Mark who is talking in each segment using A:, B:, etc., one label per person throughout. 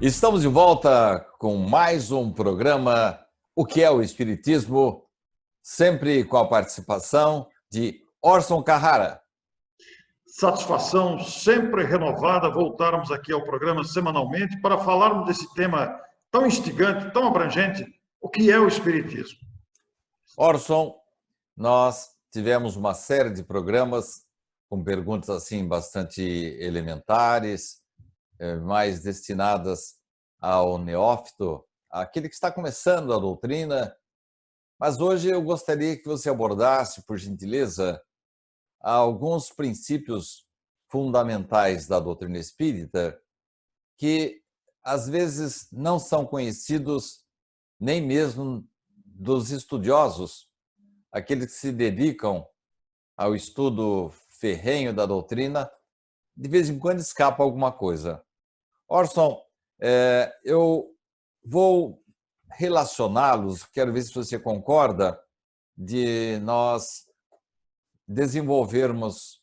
A: Estamos de volta com mais um programa O que é o Espiritismo, sempre com a participação de Orson Carrara.
B: Satisfação sempre renovada voltarmos aqui ao programa semanalmente para falarmos desse tema tão instigante, tão abrangente, o que é o Espiritismo.
A: Orson, nós tivemos uma série de programas com perguntas assim bastante elementares, mais destinadas ao neófito, aquele que está começando a doutrina. Mas hoje eu gostaria que você abordasse, por gentileza, alguns princípios fundamentais da doutrina espírita que, às vezes, não são conhecidos nem mesmo dos estudiosos, aqueles que se dedicam ao estudo ferrenho da doutrina. De vez em quando escapa alguma coisa. Orson, eu vou relacioná-los, quero ver se você concorda, de nós desenvolvermos,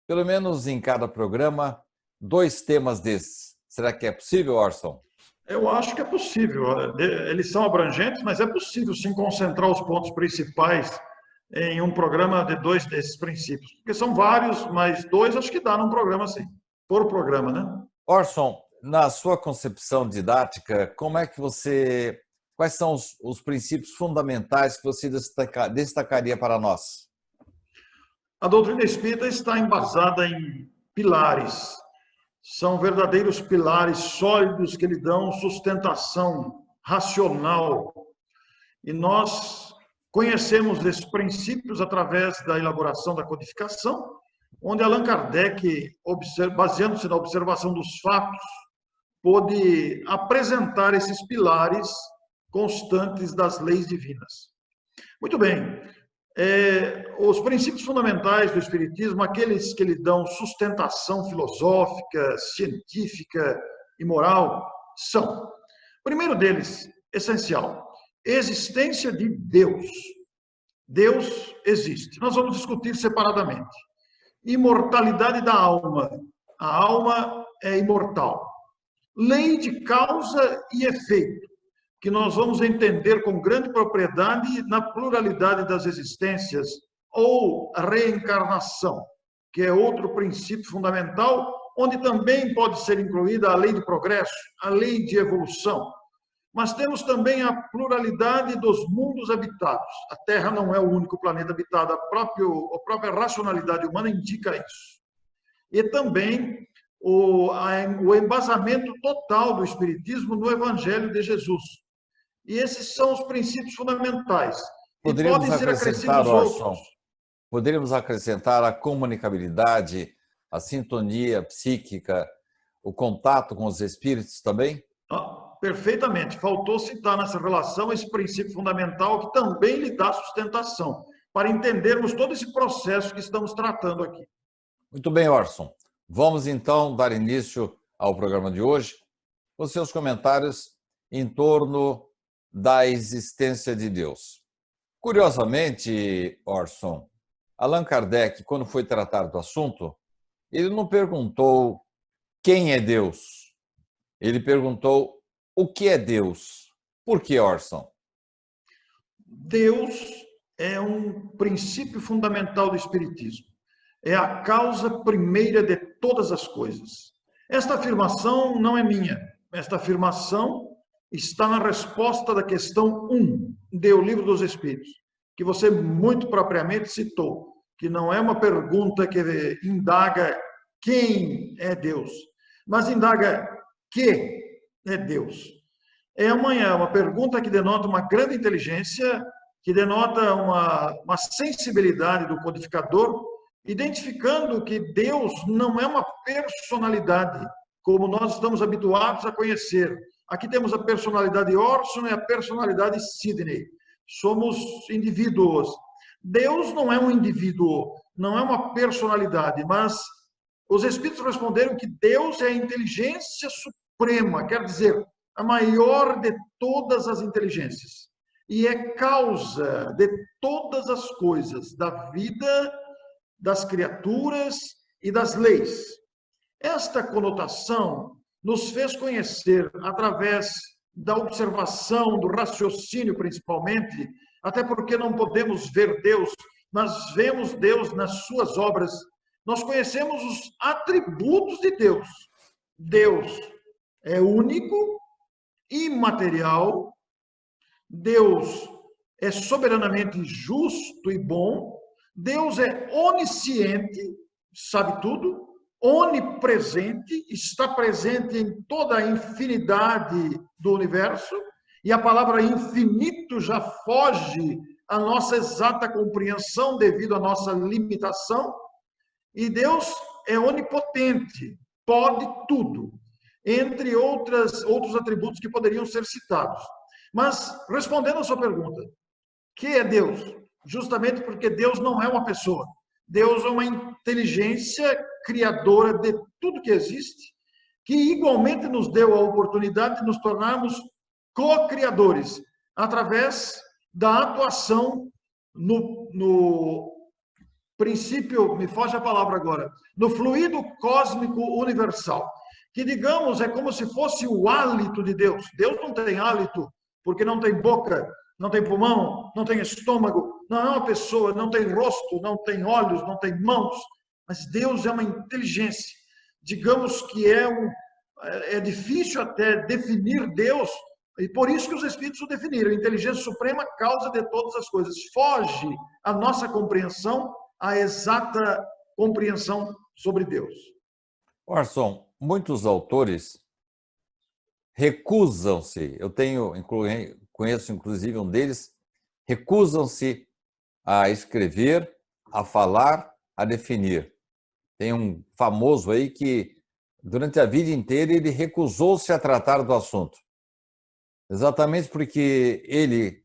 A: pelo menos em cada programa, 2 temas desses. Será que é possível, Orson?
B: Eu acho que é possível. Eles são abrangentes, mas é possível sim concentrar os pontos principais em um programa de 2 desses princípios. Porque são vários, mas 2 acho que dá num programa sim. Por programa, né?
A: Orson, na sua concepção didática, quais são os princípios fundamentais que você destacaria para nós?
B: A doutrina espírita está embasada em pilares. São verdadeiros pilares sólidos que lhe dão sustentação racional. E nós conhecemos esses princípios através da elaboração da codificação, onde Allan Kardec, baseando-se na observação dos fatos, pôde apresentar esses pilares constantes das leis divinas. Muito bem. Os princípios fundamentais do Espiritismo, aqueles que lhe dão sustentação filosófica, científica e moral, são, o primeiro deles, essencial, existência de Deus. Deus existe. Nós vamos discutir separadamente. Imortalidade da alma. A alma é imortal. Lei de causa e efeito, que nós vamos entender com grande propriedade na pluralidade das existências, ou reencarnação, que é outro princípio fundamental, onde também pode ser incluída a lei de progresso, a lei de evolução. Mas temos também a pluralidade dos mundos habitados. A Terra não é o único planeta habitado, a própria racionalidade humana indica isso. E também o embasamento total do Espiritismo no Evangelho de Jesus. E esses são os princípios fundamentais. E podem ser acrescidos outros.
A: Poderíamos acrescentar a comunicabilidade, a sintonia psíquica, o contato com os espíritos também?
B: Perfeitamente. Faltou citar nessa relação esse princípio fundamental que também lhe dá sustentação, para entendermos todo esse processo que estamos tratando aqui.
A: Muito bem, Orson. Vamos então dar início ao programa de hoje com seus comentários em torno da existência de Deus. Curiosamente, Orson, Allan Kardec, quando foi tratar do assunto, ele não perguntou quem é Deus. Ele perguntou o que é Deus. Por que, Orson?
B: Deus é um princípio fundamental do Espiritismo. É a causa primeira de todas as coisas. Esta afirmação não é minha. Esta afirmação está na resposta da questão 1 do Livro dos Espíritos, que você muito propriamente citou, que não é uma pergunta que indaga quem é Deus, mas indaga que é Deus. É uma pergunta que denota uma grande inteligência, que denota uma sensibilidade do codificador, identificando que Deus não é uma personalidade, como nós estamos habituados a conhecer. Aqui temos a personalidade Orson e a personalidade Sidney. Somos indivíduos. Deus não é um indivíduo, não é uma personalidade, mas os Espíritos responderam que Deus é a inteligência suprema, quer dizer, a maior de todas as inteligências. E é causa de todas as coisas, da vida, das criaturas e das leis. Esta conotação nos fez conhecer através da observação, do raciocínio principalmente, até porque não podemos ver Deus, mas vemos Deus nas suas obras. Nós conhecemos os atributos de Deus. Deus é único, imaterial, Deus é soberanamente justo e bom, Deus é onisciente, sabe tudo, onipresente, está presente em toda a infinidade do universo, e a palavra infinito já foge à nossa exata compreensão devido à nossa limitação, e Deus é onipotente, pode tudo, entre outros atributos que poderiam ser citados. Mas, respondendo a sua pergunta, que é Deus? Justamente porque Deus não é uma pessoa. Deus é uma inteligência criadora de tudo que existe, que igualmente nos deu a oportunidade de nos tornarmos co-criadores, através da atuação no princípio, me foge a palavra agora, no fluido cósmico universal, que, digamos, é como se fosse o hálito de Deus. Deus não tem hálito, porque não tem boca, não tem pulmão, não tem estômago, não é uma pessoa, não tem rosto, não tem olhos, não tem mãos, mas Deus é uma inteligência. Digamos que é difícil até definir Deus, e por isso que os Espíritos o definiram, inteligência suprema, causa de todas as coisas. Foge a nossa compreensão, a exata compreensão sobre Deus.
A: Orson, muitos autores recusam-se, conheço inclusive um deles, recusam-se a escrever, a falar, a definir. Tem um famoso aí que, durante a vida inteira, ele recusou-se a tratar do assunto. Exatamente porque ele,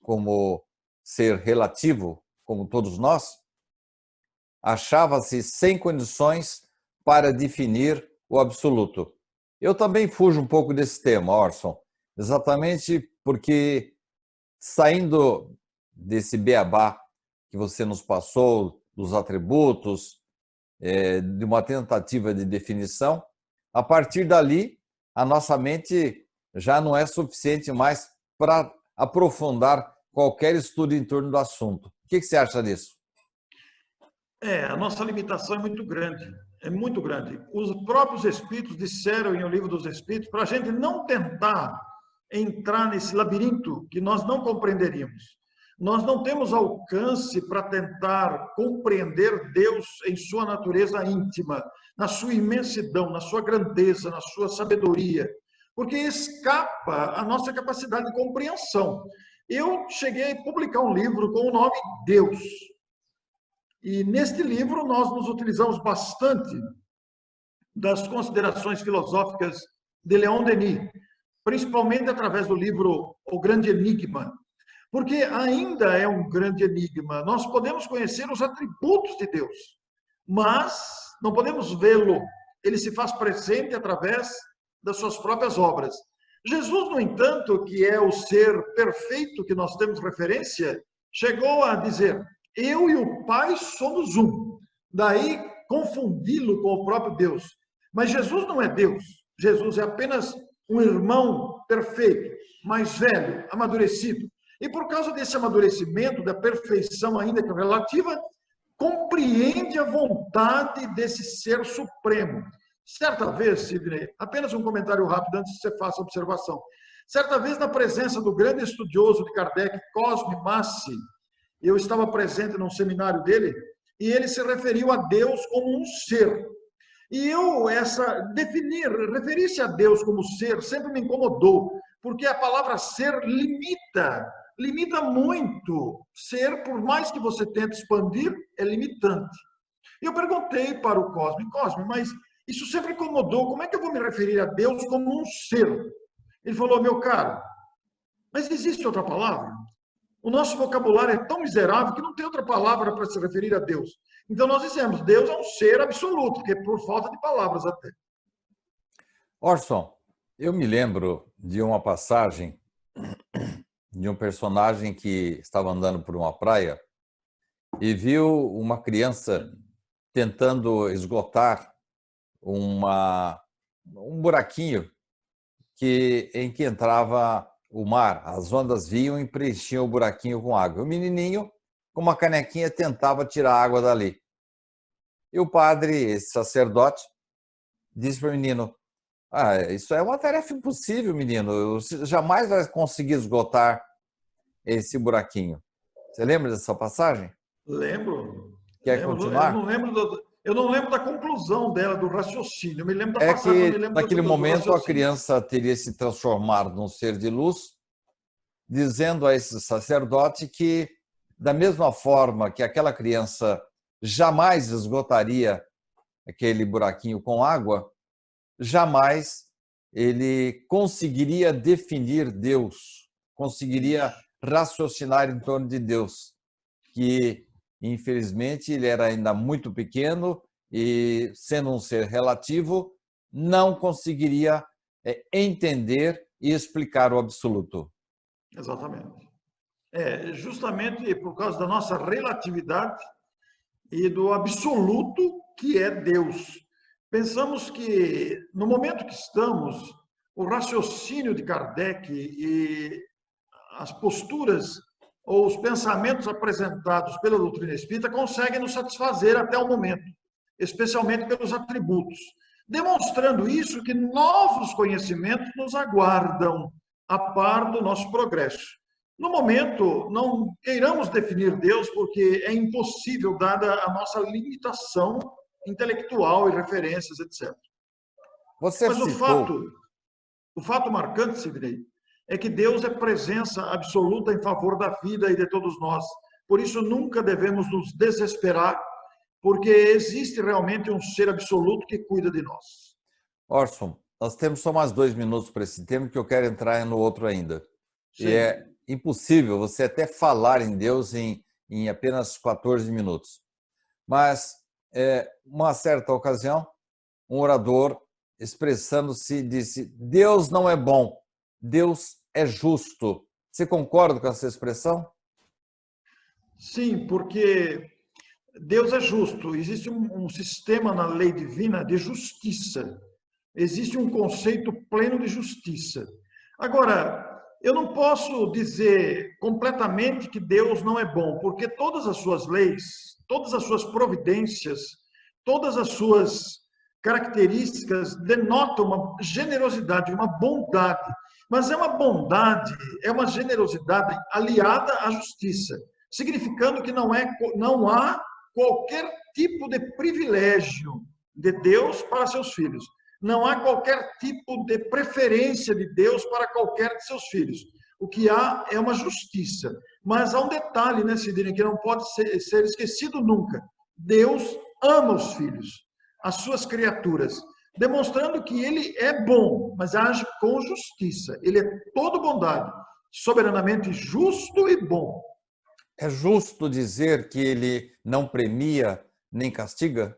A: como ser relativo, como todos nós, achava-se sem condições para definir o absoluto. Eu também fujo um pouco desse tema, Orson, exatamente porque, saindo desse beabá que você nos passou, dos atributos, de uma tentativa de definição, a partir dali, a nossa mente já não é suficiente mais para aprofundar qualquer estudo em torno do assunto. O que você acha disso?
B: A nossa limitação é muito grande. É muito grande. Os próprios Espíritos disseram em O Livro dos Espíritos para a gente não tentar entrar nesse labirinto que nós não compreenderíamos. Nós não temos alcance para tentar compreender Deus em sua natureza íntima, na sua imensidão, na sua grandeza, na sua sabedoria, porque escapa a nossa capacidade de compreensão. Eu cheguei a publicar um livro com o nome Deus. E neste livro nós nos utilizamos bastante das considerações filosóficas de Leon Denis, principalmente através do livro O Grande Enigma, porque ainda é um grande enigma. Nós podemos conhecer os atributos de Deus, mas não podemos vê-lo. Ele se faz presente através das suas próprias obras. Jesus, no entanto, que é o ser perfeito que nós temos referência, chegou a dizer: eu e o Pai somos um. Daí, confundi-lo com o próprio Deus. Mas Jesus não é Deus. Jesus é apenas um irmão perfeito, mais velho, amadurecido. E por causa desse amadurecimento, da perfeição ainda que relativa, compreende a vontade desse ser supremo. Certa vez, Sidney, apenas um comentário rápido antes que você faça a observação. Certa vez, na presença do grande estudioso de Kardec, Cosme Massi, eu estava presente num seminário dele, e ele se referiu a Deus como um ser. E referir-se a Deus como ser sempre me incomodou, porque a palavra ser limita muito. Ser, por mais que você tente expandir, é limitante. E eu perguntei para o Cosme, mas isso sempre incomodou, como é que eu vou me referir a Deus como um ser? Ele falou: meu caro, mas existe outra palavra? O nosso vocabulário é tão miserável que não tem outra palavra para se referir a Deus. Então nós dizemos, Deus é um ser absoluto, que é por falta de palavras até.
A: Orson, eu me lembro de uma passagem de um personagem que estava andando por uma praia e viu uma criança tentando esgotar um buraquinho em que entrava o mar. As ondas vinham e preenchiam o buraquinho com água. O menininho, com uma canequinha, tentava tirar a água dali. E o padre, esse sacerdote, disse para o menino: isso é uma tarefa impossível, menino. Você jamais vai conseguir esgotar esse buraquinho. Você lembra dessa passagem?
B: Lembro.
A: Quer continuar?
B: Eu não lembro da conclusão dela, do raciocínio. Eu me lembro da
A: É
B: passagem, não me
A: que,
B: lembro
A: naquele
B: do
A: momento, a
B: raciocínio.
A: criança teria se transformado num ser de luz, dizendo a esse sacerdote que, da mesma forma que aquela criança jamais esgotaria aquele buraquinho com água, jamais ele conseguiria definir Deus, conseguiria raciocinar em torno de Deus, que, infelizmente, ele era ainda muito pequeno e, sendo um ser relativo, não conseguiria entender e explicar o absoluto.
B: Exatamente. Justamente por causa da nossa relatividade e do absoluto que é Deus. Pensamos que, no momento que estamos, o raciocínio de Kardec e as posturas ou os pensamentos apresentados pela doutrina espírita conseguem nos satisfazer até o momento, especialmente pelos atributos, demonstrando isso que novos conhecimentos nos aguardam a par do nosso progresso. No momento, não queiramos definir Deus porque é impossível, dada a nossa limitação intelectual e referências, etc.
A: Você
B: Mas
A: citou...
B: o fato marcante, Sidney, é que Deus é presença absoluta em favor da vida e de todos nós. Por isso, nunca devemos nos desesperar, porque existe realmente um ser absoluto que cuida de nós.
A: Orson, nós temos só mais 2 minutos para esse tema, que eu quero entrar no outro ainda.
B: Sim.
A: E é impossível você até falar em Deus em apenas 14 minutos. Mas, uma certa ocasião, um orador, expressando-se, disse: Deus não é bom, Deus é justo. Você concorda com essa expressão?
B: Sim, porque Deus é justo. Existe um sistema na lei divina de justiça. Existe um conceito pleno de justiça. Agora, eu não posso dizer completamente que Deus não é bom, porque todas as suas leis, todas as suas providências, todas as suas características denotam uma generosidade, uma bondade. Mas é uma bondade, é uma generosidade aliada à justiça, significando que não há qualquer tipo de privilégio de Deus para seus filhos. Não há qualquer tipo de preferência de Deus para qualquer de seus filhos. O que há é uma justiça. Mas há um detalhe, né, Sidney, que não pode ser esquecido nunca. Deus ama os filhos, as suas criaturas, demonstrando que ele é bom, mas age com justiça. Ele é todo bondade, soberanamente justo e bom.
A: É justo dizer que ele não premia nem castiga?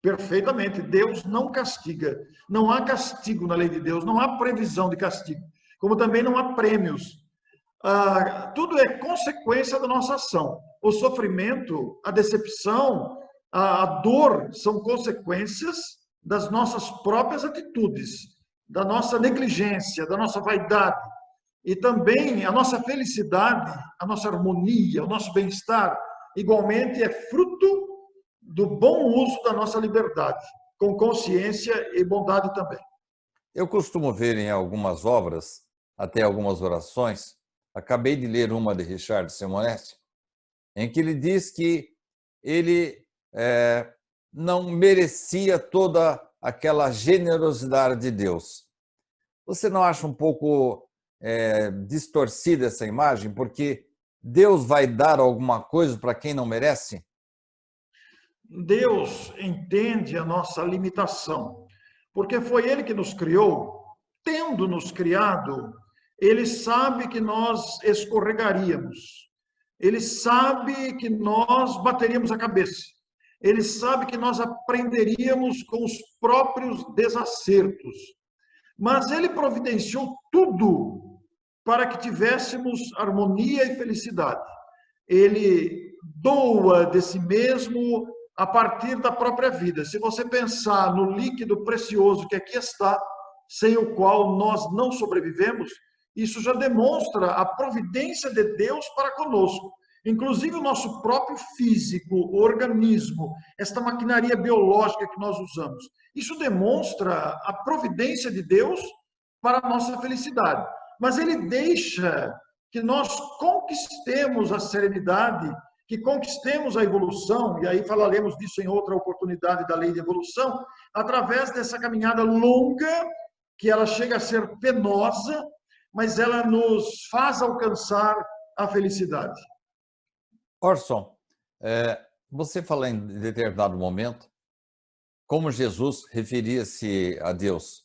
B: Perfeitamente. Deus não castiga. Não há castigo na lei de Deus, não há previsão de castigo. Como também não há prêmios. Tudo é consequência da nossa ação. O sofrimento, a decepção, a dor são consequências das nossas próprias atitudes, da nossa negligência, da nossa vaidade. E também a nossa felicidade, a nossa harmonia, o nosso bem-estar, igualmente é fruto do bom uso da nossa liberdade, com consciência e bondade também.
A: Eu costumo ver em algumas obras, até algumas orações, acabei de ler uma de Richard Simonetti, em que ele diz que ele não merecia toda aquela generosidade de Deus. Você não acha um pouco distorcida essa imagem? Porque Deus vai dar alguma coisa para quem não merece?
B: Deus entende a nossa limitação, porque foi Ele que nos criou. Tendo nos criado, Ele sabe que nós escorregaríamos. Ele sabe que nós bateríamos a cabeça. Ele sabe que nós aprenderíamos com os próprios desacertos. Mas Ele providenciou tudo para que tivéssemos harmonia e felicidade. Ele doa de si mesmo a partir da própria vida. Se você pensar no líquido precioso que aqui está, sem o qual nós não sobrevivemos, isso já demonstra a providência de Deus para conosco. Inclusive o nosso próprio físico, o organismo, esta maquinaria biológica que nós usamos. Isso demonstra a providência de Deus para a nossa felicidade. Mas ele deixa que nós conquistemos a serenidade, que conquistemos a evolução, e aí falaremos disso em outra oportunidade da lei de evolução, através dessa caminhada longa, que ela chega a ser penosa, mas ela nos faz alcançar a felicidade.
A: Orson, você falou em determinado momento como Jesus referia-se a Deus.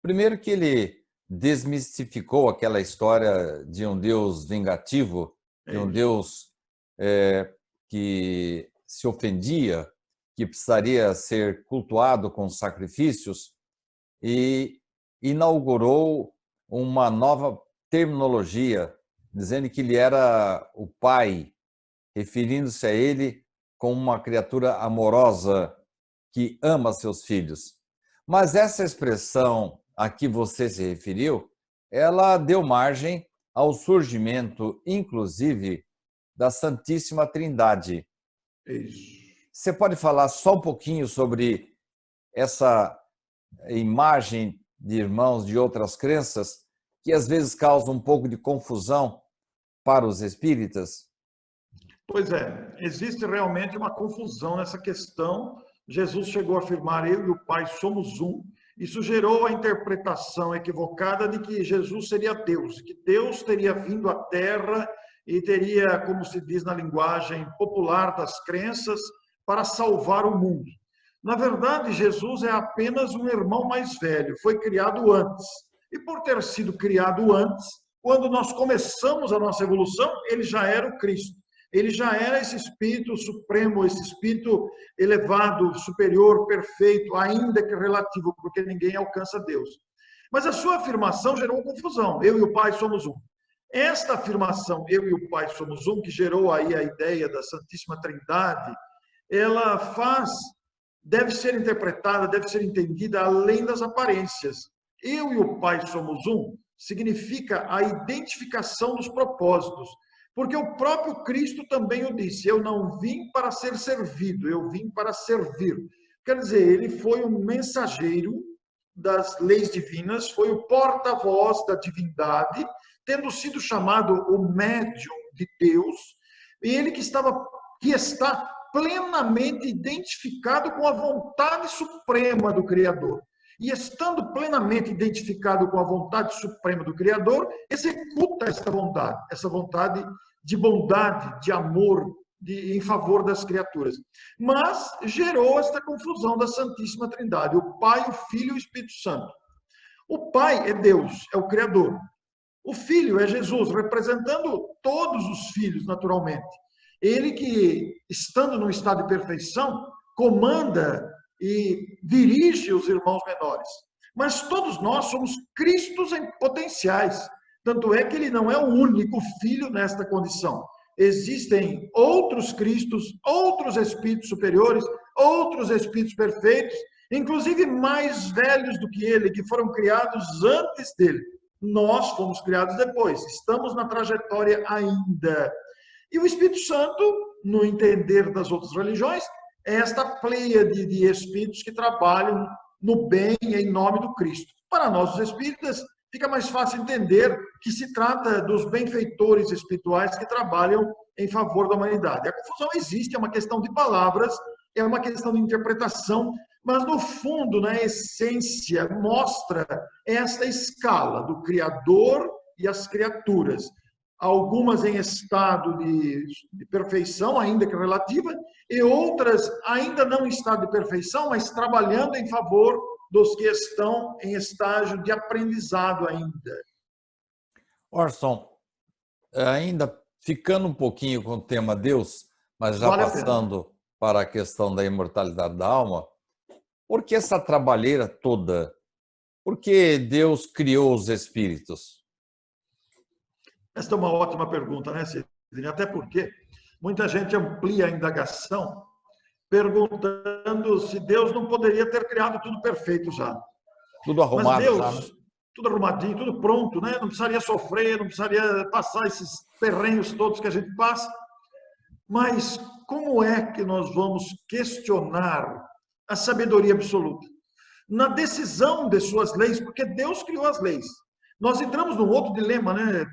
A: Primeiro que ele desmistificou aquela história de um Deus vingativo, de um Deus que se ofendia, que precisaria ser cultuado com sacrifícios, e inaugurou uma nova terminologia, dizendo que ele era o Pai, referindo-se a ele como uma criatura amorosa que ama seus filhos. Mas essa expressão a que você se referiu, ela deu margem ao surgimento, inclusive, da Santíssima Trindade.
B: Isso.
A: Você pode falar só um pouquinho sobre essa imagem de irmãos de outras crenças que às vezes causa um pouco de confusão para os espíritas?
B: Pois é, existe realmente uma confusão nessa questão. Jesus chegou a afirmar: eu e o Pai somos um. Isso gerou a interpretação equivocada de que Jesus seria Deus, que Deus teria vindo à Terra e teria, como se diz na linguagem popular das crenças, para salvar o mundo. Na verdade, Jesus é apenas um irmão mais velho, foi criado antes. E por ter sido criado antes, quando nós começamos a nossa evolução, ele já era o Cristo. Ele já era esse espírito supremo, esse espírito elevado, superior, perfeito, ainda que relativo, porque ninguém alcança Deus. Mas a sua afirmação gerou confusão. Eu e o Pai somos um. Esta afirmação, eu e o Pai somos um, que gerou aí a ideia da Santíssima Trindade, ela deve ser interpretada, deve ser entendida além das aparências. Eu e o Pai somos um significa a identificação dos propósitos. Porque o próprio Cristo também o disse: eu não vim para ser servido, eu vim para servir. Quer dizer, ele foi um mensageiro das leis divinas, foi o porta-voz da divindade, tendo sido chamado o médium de Deus, e ele que está plenamente identificado com a vontade suprema do Criador. E estando plenamente identificado com a vontade suprema do Criador, executa essa vontade de bondade, de amor, em favor das criaturas. Mas gerou esta confusão da Santíssima Trindade, o Pai, o Filho e o Espírito Santo. O Pai é Deus, é o Criador. O Filho é Jesus, representando todos os filhos, naturalmente. Ele que, estando no estado de perfeição, comanda e dirige os irmãos menores. Mas todos nós somos Cristos em potenciais. Tanto é que ele não é o único filho nesta condição. Existem outros Cristos, outros espíritos superiores, outros espíritos perfeitos, inclusive mais velhos do que ele, que foram criados antes dele. Nós fomos criados depois, estamos na trajetória ainda. E o Espírito Santo, no entender das outras religiões, é esta pleiade de espíritos que trabalham no bem em nome do Cristo. Para nós, os espíritas, fica mais fácil entender que se trata dos benfeitores espirituais que trabalham em favor da humanidade. A confusão existe, é uma questão de palavras, é uma questão de interpretação, mas no fundo, na essência, mostra esta escala do Criador e as criaturas. Algumas em estado de perfeição, ainda que relativa, e outras ainda não em estado de perfeição, mas trabalhando em favor dos que estão em estágio de aprendizado ainda.
A: Orson, ainda ficando um pouquinho com o tema Deus, mas já passando para a questão da imortalidade da alma, por que essa trabalheira toda? Por que Deus criou os espíritos?
B: Esta é uma ótima pergunta, né, Cidne? Até porque muita gente amplia a indagação perguntando se Deus não poderia ter criado tudo perfeito já.
A: Tudo
B: Mas
A: arrumado já, né?
B: Deus, tudo arrumadinho, tudo pronto, né? Não precisaria sofrer, não precisaria passar esses perrengues todos que a gente passa. Mas como é que nós vamos questionar a sabedoria absoluta? Na decisão de suas leis, porque Deus criou as leis. Nós entramos num outro dilema, né,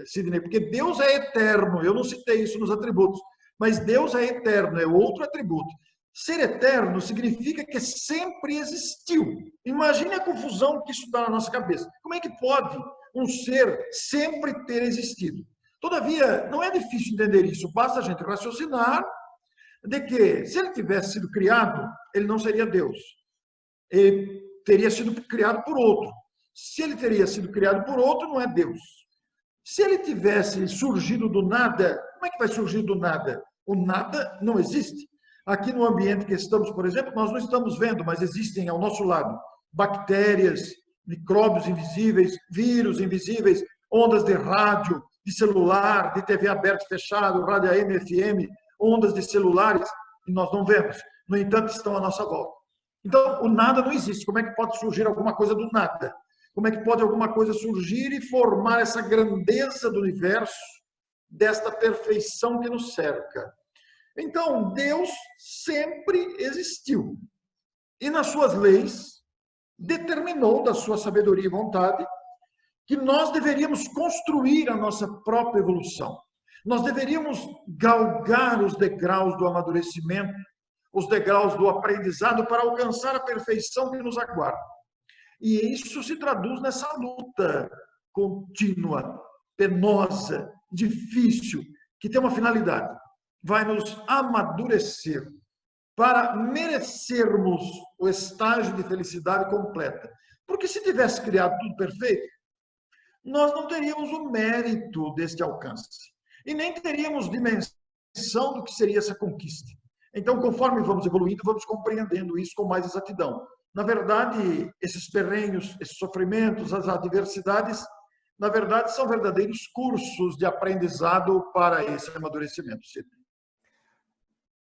B: Sidney? Porque Deus é eterno, eu não citei isso nos atributos, mas Deus é eterno, é outro atributo. Ser eterno significa que sempre existiu. Imagine a confusão que isso dá na nossa cabeça. Como é que pode um ser sempre ter existido? Todavia, não é difícil entender isso, basta a gente raciocinar de que, se ele tivesse sido criado, ele não seria Deus. Ele teria sido criado por outro. Se ele teria sido criado por outro, não é Deus. Se ele tivesse surgido do nada, como é que vai surgir do nada? O nada não existe. Aqui no ambiente que estamos, por exemplo, nós não estamos vendo, mas existem ao nosso lado bactérias, micróbios invisíveis, vírus invisíveis, ondas de rádio, de celular, de TV aberta e fechado, rádio AM, FM, ondas de celulares, e nós não vemos. No entanto, estão à nossa volta. Então, o nada não existe. Como é que pode surgir alguma coisa do nada? Como é que pode alguma coisa surgir e formar essa grandeza do universo, desta perfeição que nos cerca? Então, Deus sempre existiu. E nas suas leis, determinou, da sua sabedoria e vontade, que nós deveríamos construir a nossa própria evolução. Nós deveríamos galgar os degraus do amadurecimento, os degraus do aprendizado para alcançar a perfeição que nos aguarda. E isso se traduz nessa luta contínua, penosa, difícil, que tem uma finalidade. Vai nos amadurecer para merecermos o estágio de felicidade completa. Porque se tivesse criado tudo perfeito, nós não teríamos o mérito deste alcance. E nem teríamos dimensão do que seria essa conquista. Então, conforme vamos evoluindo, vamos compreendendo isso com mais exatidão. Na verdade, esses perrengues, esses sofrimentos, as adversidades, na verdade, são verdadeiros cursos de aprendizado para esse amadurecimento.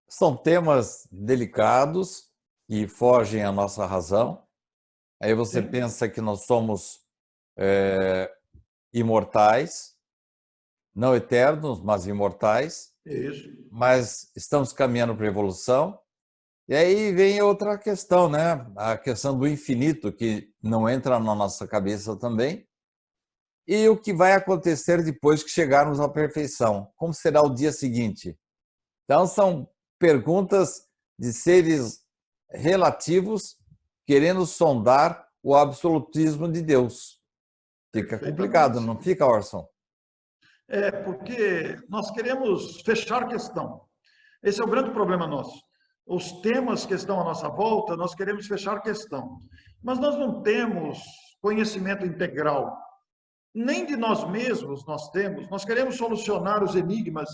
A: São temas delicados e fogem à nossa razão. Aí você pensa que nós somos imortais, não eternos, mas imortais.
B: Isso.
A: Mas estamos caminhando para a evolução. E aí vem outra questão, né? A questão do infinito, que não entra na nossa cabeça também. E o que vai acontecer depois que chegarmos à perfeição? Como será o dia seguinte? Então, são perguntas de seres relativos querendo sondar o absolutismo de Deus. Fica complicado, não fica, Orson?
B: Porque nós queremos fechar a questão. Esse é o grande problema nosso. Os temas que estão à nossa volta, nós queremos fechar a questão. Mas nós não temos conhecimento integral. Nem de nós mesmos nós temos. Nós queremos solucionar os enigmas,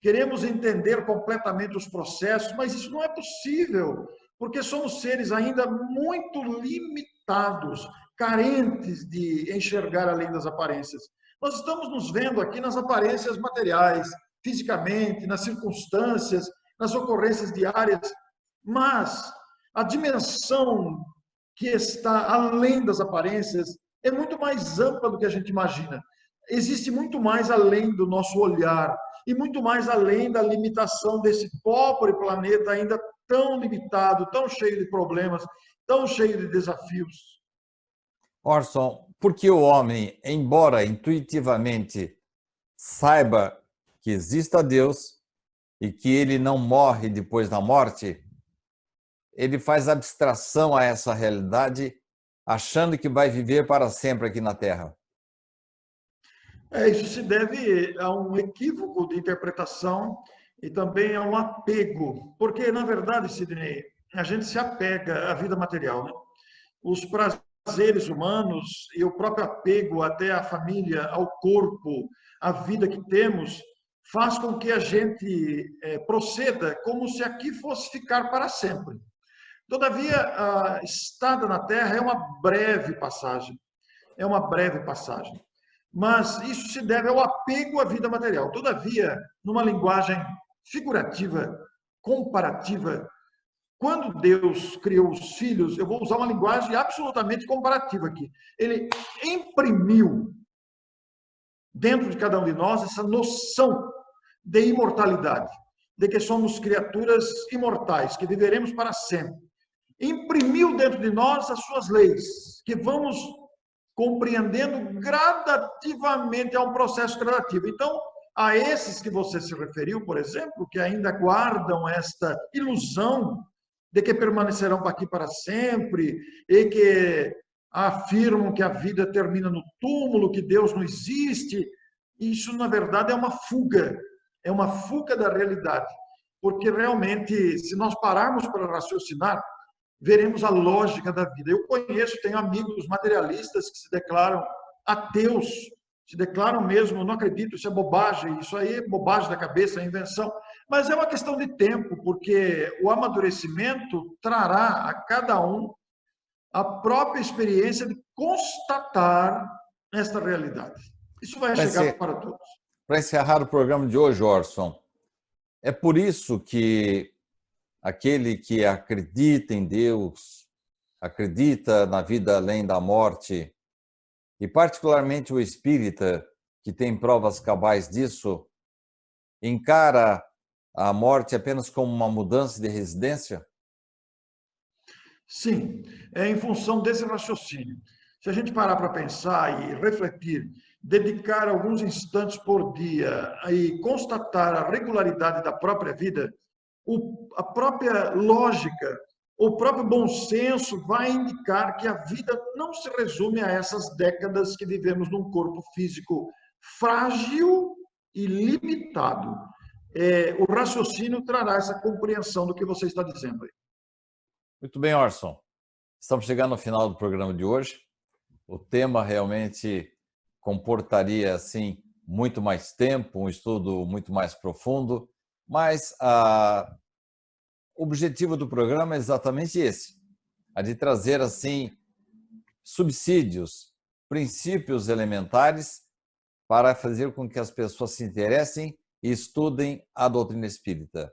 B: queremos entender completamente os processos, mas isso não é possível, porque somos seres ainda muito limitados, carentes de enxergar além das aparências. Nós estamos nos vendo aqui nas aparências materiais, fisicamente, nas circunstâncias, nas ocorrências diárias, mas a dimensão que está além das aparências é muito mais ampla do que a gente imagina. Existe muito mais além do nosso olhar e muito mais além da limitação desse pobre planeta ainda tão limitado, tão cheio de problemas, tão cheio de desafios.
A: Orson, porque o homem, embora intuitivamente saiba que exista Deus e que ele não morre depois da morte, ele faz abstração a essa realidade, achando que vai viver para sempre aqui na Terra?
B: Isso se deve a um equívoco de interpretação e também a um apego, porque, na verdade, Sidney, a gente se apega à vida material, né? Os prazeres humanos e o próprio apego até à família, ao corpo, à vida que temos, faz com que a gente proceda como se aqui fosse ficar para sempre. Todavia, a estada na Terra é uma breve passagem. É uma breve passagem. Mas isso se deve ao apego à vida material. Todavia, numa linguagem figurativa, comparativa. Quando Deus criou os filhos, eu vou usar uma linguagem absolutamente comparativa aqui. Ele imprimiu dentro de cada um de nós essa noção de imortalidade, de que somos criaturas imortais, que viveremos para sempre. Imprimiu dentro de nós as suas leis, que vamos compreendendo gradativamente, é um processo gradativo. Então, a esses que você se referiu, por exemplo, que ainda guardam esta ilusão de que permanecerão aqui para sempre e que afirmam que a vida termina no túmulo, que Deus não existe, isso, na verdade, é uma fuga da realidade. Porque, realmente, se nós pararmos para raciocinar, veremos a lógica da vida. Eu tenho amigos materialistas que se declaram ateus, se declaram mesmo, não acredito, isso é bobagem, isso aí é bobagem da cabeça, é invenção. Mas é uma questão de tempo, porque o amadurecimento trará a cada um a própria experiência de constatar esta realidade. Isso vai chegar para todos.
A: Para encerrar o programa de hoje, Orson, é por isso que aquele que acredita em Deus, acredita na vida além da morte, e particularmente o espírita, que tem provas cabais disso, encara a morte apenas como uma mudança de residência?
B: Sim, é em função desse raciocínio. Se a gente parar para pensar e refletir, dedicar alguns instantes por dia e constatar a regularidade da própria vida, a própria lógica, o próprio bom senso vai indicar que a vida não se resume a essas décadas que vivemos num corpo físico frágil e limitado. O raciocínio trará essa compreensão do que você está dizendo aí.
A: Muito bem, Orson. Estamos chegando ao final do programa de hoje. O tema realmente comportaria assim muito mais tempo, um estudo muito mais profundo, mas o objetivo do programa é exatamente esse, a de trazer assim subsídios, princípios elementares para fazer com que as pessoas se interessem e estudem a doutrina espírita.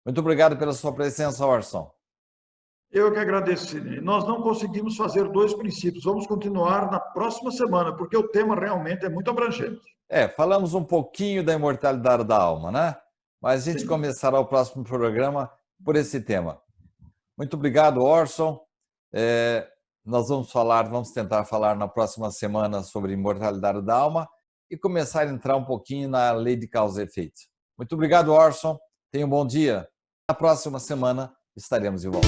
A: Muito obrigado pela sua presença, Orson.
B: Eu que agradeço, Sidney. Nós não conseguimos fazer 2 princípios. Vamos continuar na próxima semana, porque o tema realmente é muito abrangente.
A: Falamos um pouquinho da imortalidade da alma, né? Mas a gente começará o próximo programa por esse tema. Muito obrigado, Orson. Nós vamos tentar falar na próxima semana sobre imortalidade da alma e começar a entrar um pouquinho na lei de causa e efeito. Muito obrigado, Orson. Tenha um bom dia. Na próxima semana estaremos de volta.